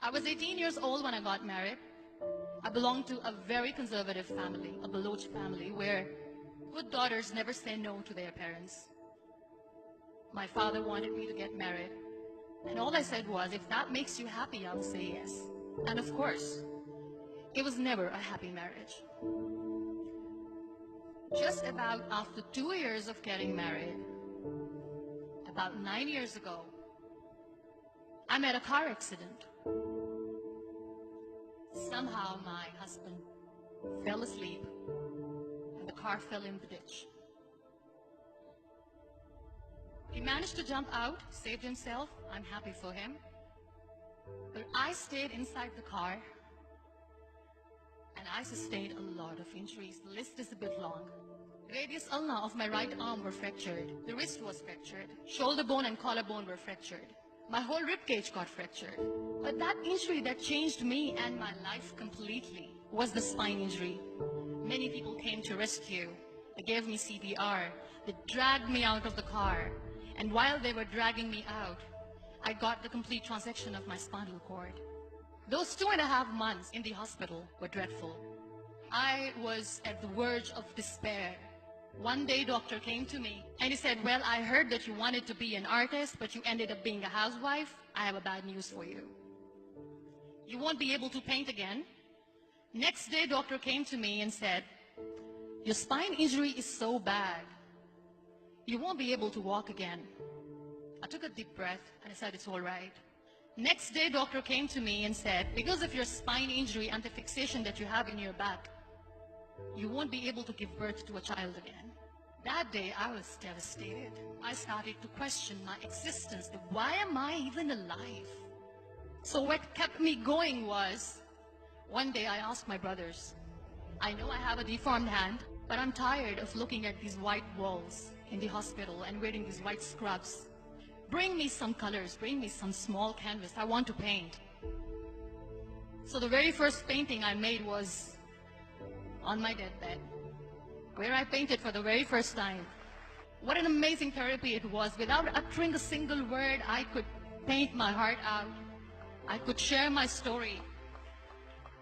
I was 18 years old when I got married. I belonged to a very conservative family, a Baloch family, where good daughters never say no to their parents. My father wanted me to get married, and all I said was, if that makes you happy, I'll say yes. And of course, it was never a happy marriage. Just about after 2 years of getting married, about 9 years ago, I met a car accident. Somehow my husband fell asleep and the car fell in the ditch. He managed to jump out, saved himself. I'm happy for him. But I stayed inside the car and I sustained a lot of injuries. The list is a bit long. Radius ulna of my right arm were fractured. The wrist was fractured. Shoulder bone and collarbone were fractured. My whole rib cage got fractured. But that injury that changed me and my life completely was the spine injury. Many people came to rescue. They gave me CPR. They dragged me out of the car. And while they were dragging me out, I got the complete transection of my spinal cord. Those 2.5 months in the hospital were dreadful. I was at the verge of despair. One day, doctor came to me and he said, well, I heard that you wanted to be an artist, but you ended up being a housewife. I have a bad news for you. You won't be able to paint again. Next day, doctor came to me and said, your spine injury is so bad, you won't be able to walk again. I took a deep breath and I said, it's all right. Next day, doctor came to me and said, because of your spine injury and the fixation that you have in your back, you won't be able to give birth to a child again. That day, I was devastated. I started to question my existence. Why am I even alive? So what kept me going was, one day I asked my brothers, I know I have a deformed hand, but I'm tired of looking at these white walls in the hospital and wearing these white scrubs. Bring me some colors, bring me some small canvas. I want to paint. So the very first painting I made was on my deathbed, where I painted for the very first time. What an amazing therapy it was. Without uttering a single word, I could paint my heart out. I could share my story.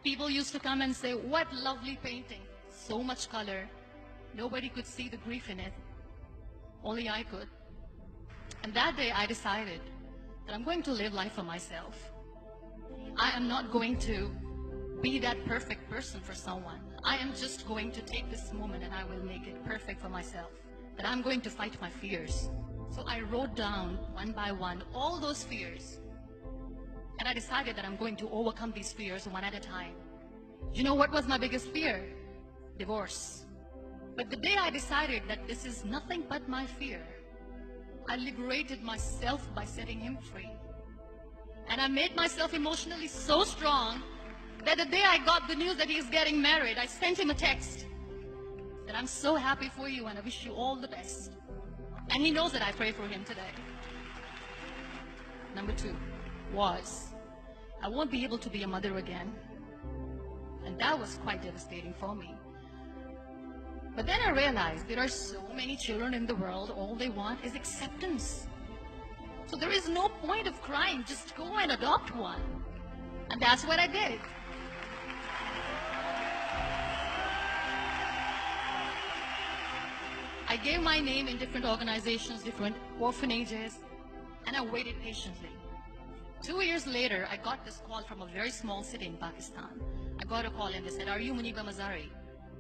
People used to come and say, what lovely painting. So much color. Nobody could see the grief in it. Only I could. And that day I decided that I'm going to live life for myself. I am not going to be that perfect person for someone. I am just going to take this moment and I will make it perfect for myself. That I'm going to fight my fears. So I wrote down one by one all those fears. And I decided that I'm going to overcome these fears one at a time. You know what was my biggest fear? Divorce. But the day I decided that this is nothing but my fear, I liberated myself by setting him free. And I made myself emotionally so strong that the day I got the news that he's getting married, I sent him a text that I'm so happy for you and I wish you all the best. And he knows that I pray for him today. Number 2 was, I won't be able to be a mother again. And that was quite devastating for me. But then I realized there are so many children in the world, all they want is acceptance. So there is no point of crying, just go and adopt one. And that's what I did. I gave my name in different organizations, different orphanages, and I waited patiently. 2 years later, I got this call from a very small city in Pakistan. I got a call and they said, are you Muniba Mazari?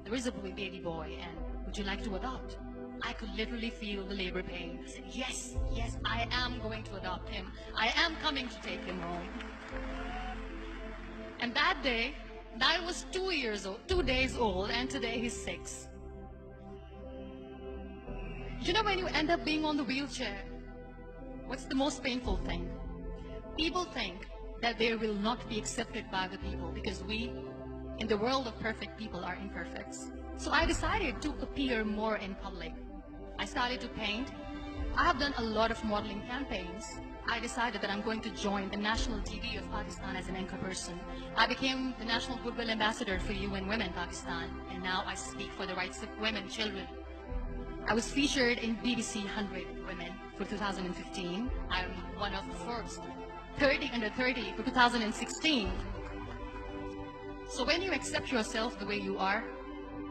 There is a baby boy and would you like to adopt? I could literally feel the labor pain. I said, yes, yes, I am going to adopt him. I am coming to take him home. And that day, I was 2 days old, and today he's 6. You know, when you end up being on the wheelchair, what's the most painful thing? People think that they will not be accepted by the people because we, in the world of perfect people, are imperfects. So I decided to appear more in public. I started to paint. I have done a lot of modeling campaigns. I decided that I'm going to join the national TV of Pakistan as an anchor person. I became the National Goodwill Ambassador for UN Women Pakistan, and now I speak for the rights of women, children. I was featured in BBC 100 Women for 2015. I'm one of Forbes' 30 under 30 for 2016. So when you accept yourself the way you are,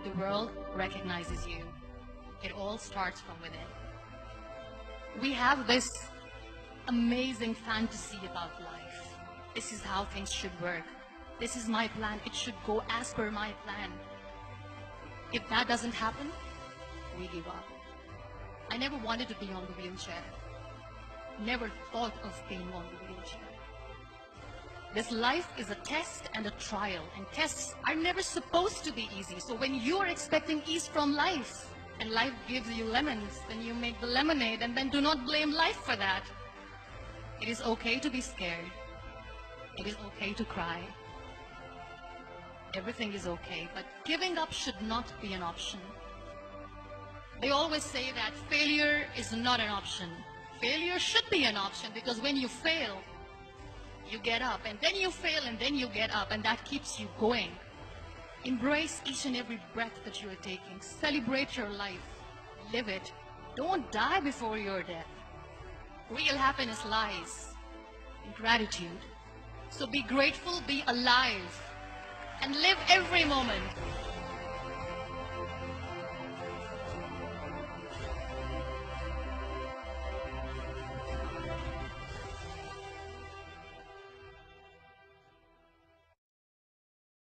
the world recognizes you. It all starts from within. We have this amazing fantasy about life. This is how things should work. This is my plan. It should go as per my plan. If that doesn't happen, we give up. I never wanted to be on the wheelchair. Never thought of being on the wheelchair. This life is a test and a trial, and tests are never supposed to be easy. So when you are expecting ease from life, and life gives you lemons, then you make the lemonade, and then do not blame life for that. It is okay to be scared. It is okay to cry. Everything is okay, but giving up should not be an option. They always say that failure is not an option. Failure should be an option, because when you fail, you get up, and then you fail, and then you get up, and that keeps you going. Embrace each and every breath that you are taking. Celebrate your life. Live it. Don't die before your death. Real happiness lies in gratitude. So be grateful, be alive, and live every moment.